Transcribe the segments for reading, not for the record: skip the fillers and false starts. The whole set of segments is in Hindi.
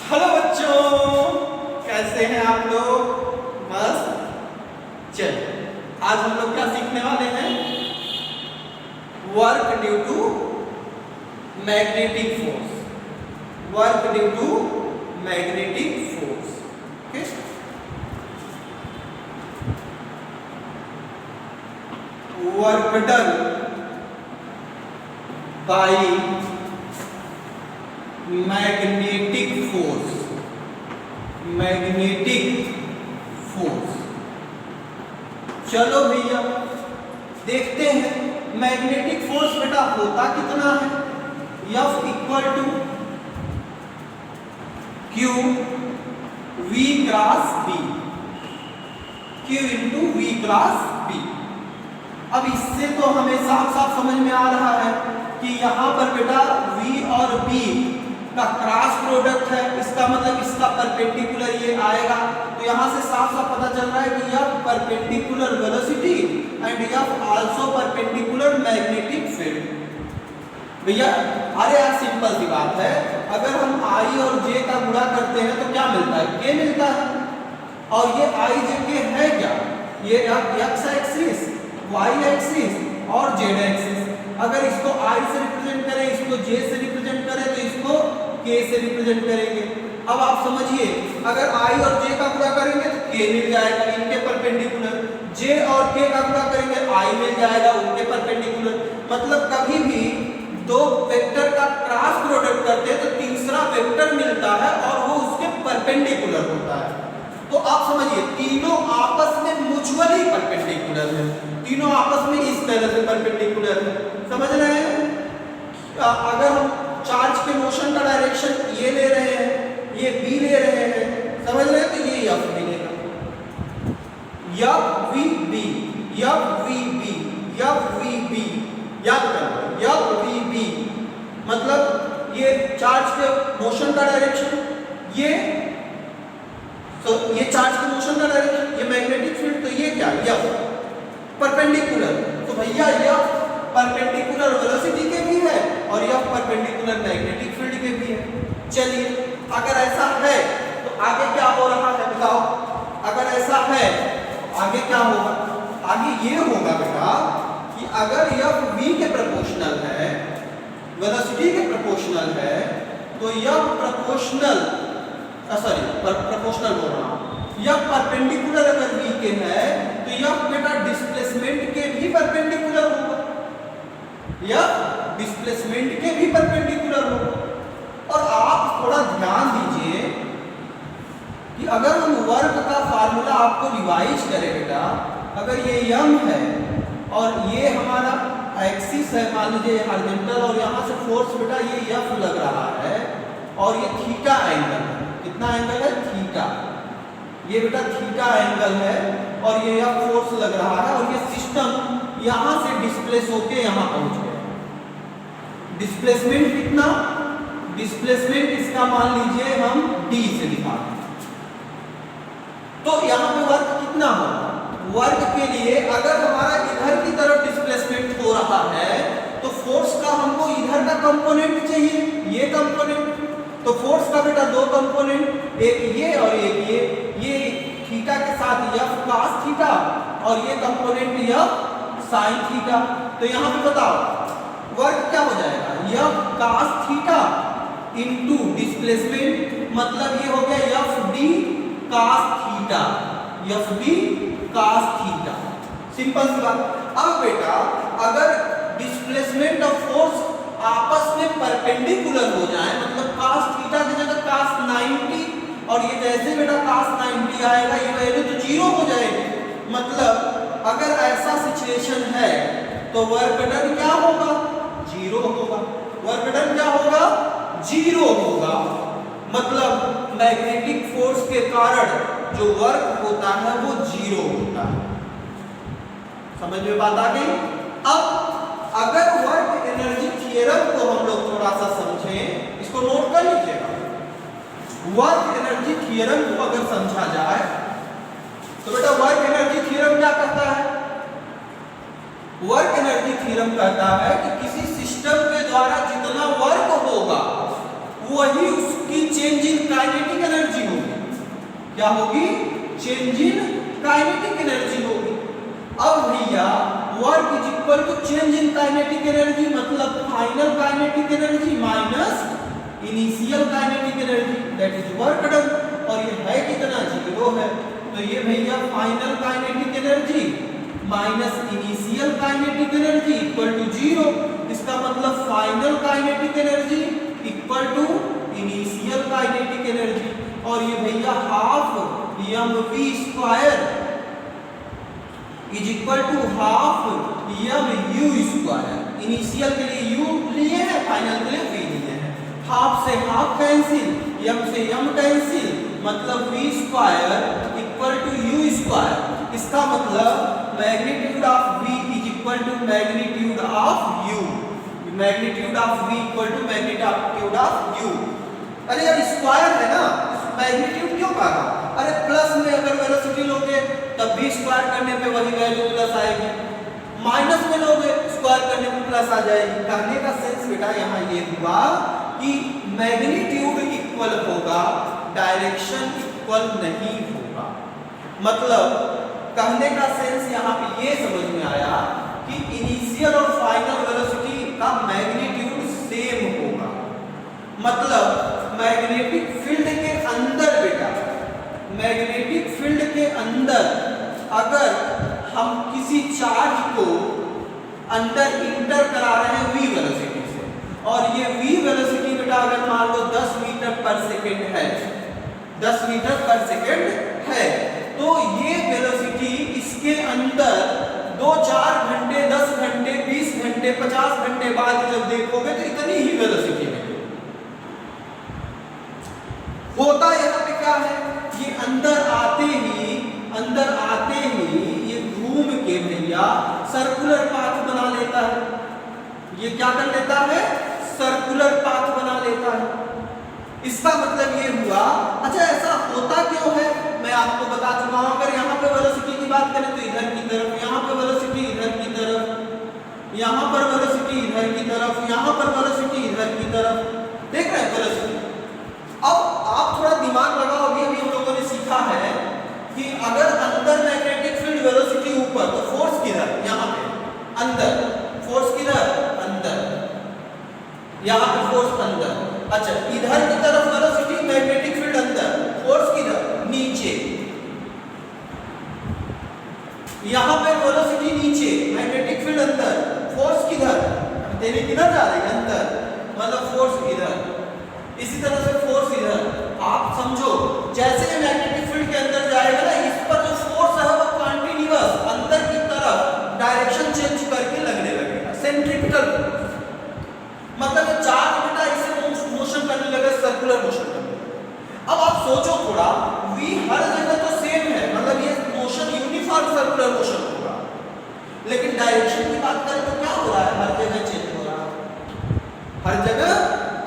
हेलो बच्चों, कैसे हैं आप लोग? मस्त। चलिए, आज हम लोग क्या सीखने वाले हैं? Work due to magnetic force. Work due to magnetic force. Okay, work done by magnetic force. Magnetic force. चलो भैया देखते हैं मैग्नेटिक फोर्स बेटा होता कितना है। F equal to Q V cross B। Q into V cross B। अब इससे तो हमें साफ साफ समझ में आ रहा है कि यहाँ पर बेटा V और B का क्रॉस प्रोडक्ट है, इसका मतलब इसका परपेंडिकुलर ये आएगा। तो यहाँ से साफ साफ पता चल रहा है कि यह परपेंडिकुलर वेलोसिटी एंड यह आल्सो परपेंडिकुलर मैग्नेटिक फील्ड। भैया अरे यार सिंपल सी बात है, अगर हम I और J का गुणा करते हैं तो क्या मिलता है? K मिलता है। और ये I J K है क्या? ये x एक्सिस, y एक्सिस और z एक्सिस। अगर इसको I से रिप्रेजेंट करें, इसको J से रिप्रेजेंट करें तो इसको K से रिप्रेजेंट करेंगे। अब आप समझिए, अगर I और J का गुणा करेंगे तो K मिल जाएगा इनके परपेंडिकुलर, J और K का गुणा करेंगे I मिल जाएगा उनके परपेंडिकुलर। मतलब कभी भी दो वेक्टर का क्रॉस प्रोडक्ट करते हैं तो तीसरा वेक्टर मिलता है और वो उसके परपेंडिकुलर होता है। तो आप समझिए तीनों आपस में म्यूचुअली परपेंडिकुलर है, तीनों आपस में इस तरह से परपेंडिकुलर है। समझ रहे हैं? अगर हम चार्ज के मोशन का डायरेक्शन ये ले रहे हैं, ये B ले रहे हैं, समझ रहे हैं? तो ये F मिलेगा, F V B, F V B, F V B। याद करो F V B मतलब ये चार्ज के मोशन का डायरेक्शन, ये ये चार्ज के मोशन का डायरेक्शन, ये मैग्नेटिक फील्ड। तो ये क्या? F perpendicular. तो भैया F परपेंडिकुलर वेलोसिटी के भी है और F परपेंडिकुलर मैग्नेटिक फील्ड के भी है। चलिए, अगर ऐसा है तो आगे क्या हो रहा है बताओ? अगर ऐसा है तो आगे क्या होगा? आगे ये होगा बेटा कि अगर F V के प्रोपोर्शनल है, वेलोसिटी के प्रोपोर्शनल है, तो F प्रोपोर्शनल प्रोपोर्शनल बोल रहा हूं, F परपेंडिकुलर अगर V के है तो F बेटा डिस्प्लेसमेंट के भी परपेंडिकुलर होगा, F डिस्प्लेसमेंट के भी परपेंडिकुलर होगा। और आप थोड़ा ध्यान दीजिए कि अगर हम वर्क का फार्मूला आपको रिवाइज करें बेटा, अगर ये m है और ये हमारा एक्सिस है, मान लीजिए हॉरिजॉन्टल, और यहाँ से फोर्स बेटा ये F लग रहा है और ये थीटा एंगल है। कितना एंगल है? थीटा। ये बेटा थीटा एंगल है और ये F फोर्स लग रहा है और ये सिस्टम यहाँ से डिस्प्लेस होके यहाँ पहुंच गया। डिस्प्लेसमेंट कितना? डिस्प्लेसमेंट इसका मान लीजिए हम D से दिखाते हैं। तो यहाँ पे वर्क कितना होगा? वर्क के लिए अगर हमारा इधर की तरफ डिस्प्लेसमेंट हो रहा है तो फोर्स का हमको इधर का कंपोनेंट चाहिए, ये कंपोनेंट। तो फोर्स का बेटा दो कंपोनेंट, एक ये और एक ये थीटा के साथ F cos थीटा और ये कंपोनेंट F sin थीटा। तो यहाँ पे बताओ वर्क क्या हो जाएगा? F cos theta into displacement, मतलब ये हो गया FD cos theta, FD cos theta. Simple सी बात। अब बेटा अगर डिस्प्लेसमेंट ऑफ फोर्स आपस में परपेंडिकुलर हो जाए, मतलब cos थीटा की जगह cos 90 और ये जैसे बेटा cos 90 आएगा ये वैल्यू तो जीरो हो जाएगी। मतलब अगर ऐसा सिचुएशन है तो वर्क डन क्या होगा? जीरो होगा। वर्क डन क्या होगा? जीरो होगा। मतलब मैग्नेटिक फोर्स के कारण जो वर्क होता है वो जीरो होता है। समझ में बात आ गई? अब अगर वर्क एनर्जी थ्योरम को हम लोग थोड़ा सा समझें, इसको नोट कर लीजिएगा। वर्क एनर्जी थ्योरम को अगर समझा जाए तो बेटा वर्क एनर्जी थ्योरम क्या कहता है? वर्क एनर्जी थ्योरम कहता है कि किसी सिस्टम के द्वारा जितना वर्क होगा वही उसकी चेंज इन काइनेटिक एनर्जी होगी। क्या होगी? चेंज इन काइनेटिक एनर्जी होगी। अब भैया work is equal to change in kinetic energy, मतलब final kinetic energy minus initial kinetic energy, that is work done. और ये है कितना? 0 है। तो ये भैया final kinetic energy minus initial kinetic energy equal to 0। इसका मतलब final kinetic energy equal to initial kinetic energy. और ये भैया half mv square is equal to half mu square. Initial के लिए u लिए हैं, फाइनल के लिए v लिए हैं। हाफ से हाफ कैंसिल, m से m कैंसिल, मतलब v square equal to u square. इसका मतलब magnitude of v is equal to magnitude of u, magnitude of v equal to magnitude of u। अरे यार स्क्वायर है ना, मैग्नीट्यूड क्यों कहा? अरे प्लस में अगर वेलोसिटी लोगे तब भी स्क्वायर करने पे वही वैल्यू प्लस आएगी, माइनस में लोगे स्क्वायर करने पे प्लस आ जाएगी। कहने का सेंस बेटा यहाँ ये हुआ कि मैग्नीट्यूड इक्वल होगा, डायरेक्शन इक्वल नहीं होगा। मतलब कहने का सेंस यहाँ पे ये समझ में आया कि इनिशियल और फाइनल वेलोसिटी का मैग्नीट्यूड सेम होगा। मतलब मैग्नेटिक फील्ड के अंदर बेटा, मैग्नेटिक फील्ड के अंदर अगर हम किसी चार्ज को अंदर इंटर करा रहे हैं v वेलोसिटी से, और ये v वेलोसिटी बेटा अगर मान लो 10 मीटर पर सेकेंड है, 10 मीटर पर सेकेंड है, तो ये वेलोसिटी इसके अंदर 2-4 घंटे, 10 घंटे, 20 घंटे, 50 घंटे बाद जब देखोगे तो इतनी ही वेलोसिटी में होता। यहाँ पे क्या है? ये अंदर आते ही ये घूम के भैया सर्कुलर पाथ बना लेता है। ये क्या कर लेता है? सर्कुलर पाथ बना लेता है। इसका मतलब ये हुआ, अच्छा ऐसा होता क्यों है मैं आपको बता चुका हूं। अगर यहाँ पे वेलोसिटी की बात करें तो इधर की तरफ, यहाँ पे वेलोसिटी इधर की तरफ, यहाँ पर वेलोसिटी इधर की तरफ, यहाँ पर वेलोसिटी इधर की तरफ, देख रहे हैं वेलोसिटी। अब आप थोड़ा दिमाग लगाओ, अभी हम लोगों ने सीखा है कि अगर अंदर मैग्नेटिक फील्ड वेलोसिटी ऊपर तो फोर्स किधर? यहाँ पे अंदर, फोर्स किधर? अंदर, यहाँ पे फोर्स अंदर। अच्छा इधर की तरफ वेलोसिटी मैग्नेटिक फील्ड अंदर, फोर्स किधर? नीचे। यहाँ पे वेलोसिटी नीचे, मैग्नेटिक फील्ड अंदर, फोर्स किधर? देने किधर जा रही है? अंदर, मतलब फोर्स इधर। इसी तरह से फोर्स इधर। आप समझो जैसे मैग्नेटिक फील्ड के अंदर जाएगा ना, इस पर जो फोर्स है वो कंटीन्यूअस अंदर की तरफ डायरेक्शन चेंज करके लगने लगेगा, सेंट्रीपिटल फोर्स। मतलब ये चार्ज बेटा इसे मोशन करने लगे, सर्कुलर मोशन करने लगे। अब आप सोचो थोड़ा, v हर जगह तो सेम है, मतलब ये मोशन यूनिफॉर्म सर्कुलर मोशन होगा, लेकिन डायरेक्शन की बात करें तो क्या हो रहा है? हर जगह चेंज हो रहा है, हर जगह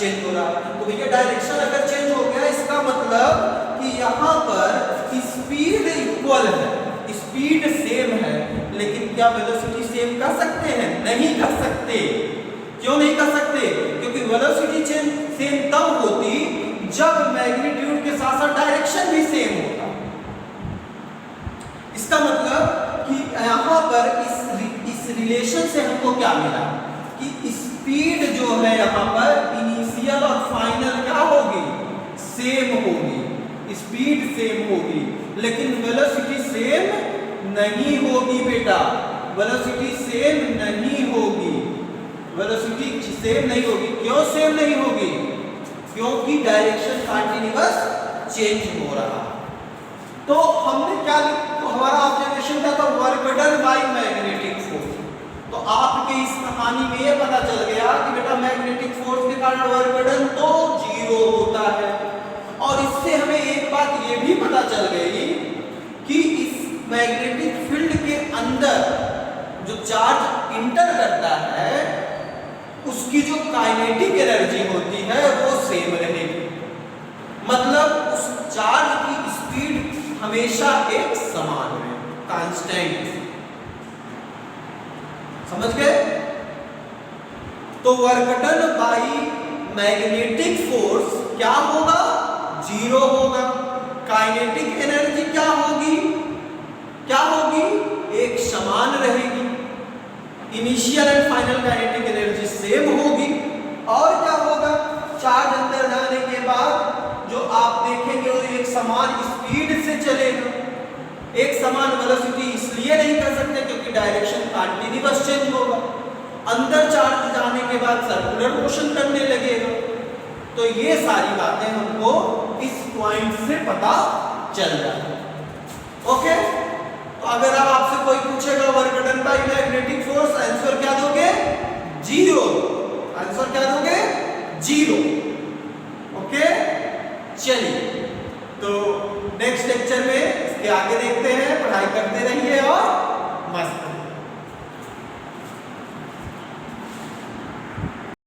चेंज हो रहा है। तो भैया डायरेक्शन अगर चेंज हो गया, इसका मतलब कि यहाँ पर स्पीड इक्वल है, स्पीड सेम है, लेकिन क्या वेलोसिटी सेम कर सकते हैं? नहीं कर सकते। क्यों नहीं कर सकते? क्योंकि वेलोसिटी चेंज सेम तब होती जब मैग्नीट्यूड के साथ साथ डायरेक्शन भी सेम होता। इसका मतलब कि यहाँ पर इस रिलेशन से हमको क्या मिला कि स्पीड जो है यहाँ पर इनिशियल और फाइनल क्या होगी? सेम होगी, स्पीड सेम होगी, लेकिन वेलोसिटी सेम नहीं होगी बेटा, वेलोसिटी सेम नहीं होगी, वेलोसिटी सेम नहीं होगी। क्यों सेम नहीं होगी? क्योंकि डायरेक्शन कंटीन्यूअस चेंज हो रहा। तो हमने क्या, तो हमारा ऑब्जर्वेशन था work done by magnetic force. तो आपके इस कहानी में ये पता चल गया कि बेटा मैग्नेटिक फोर्स के कारण वर्क डन तो 0 होता है। और इससे हमें एक बात ये भी पता चल गई कि इस मैग्नेटिक फील्ड के अंदर जो चार्ज इंटर करता है उसकी जो काइनेटिक एनर्जी होती है वो सेम रहेगी। मतलब उस चार्ज की स्पीड हमेशा एक समान है, कांस्टेंट। समझ गए? तो work done by magnetic force क्या होगा? जीरो होगा। काइनेटिक एनर्जी क्या होगी, क्या होगी, एक समान रहेगी। Initial and final kinetic energy same होगी। और क्या होगा, चार्ज अंदर जाने के बाद जो आप देखेंगे वो एक समान स्पीड से चलेगा। एक समान वेलोसिटी इसलिए नहीं कर सकते क्योंकि डायरेक्शन कंटीन्यूअस चेंज होगा। अंदर चार्ज जाने के बाद सर्कुलर मोशन करने लगेगा। तो ये सारी बातें हमको इस पॉइंट से पता चल जाए। ओके, तो अगर अब आपसे कोई पूछेगा work done by magnetic force, answer क्या दोगे, जीरो। आंसर क्या दोगे, जीरो। ओके, चलिए तो नेक्स्ट लेक्चर में इसके आगे देखते हैं। पढ़ाई करते रहिए और मस्त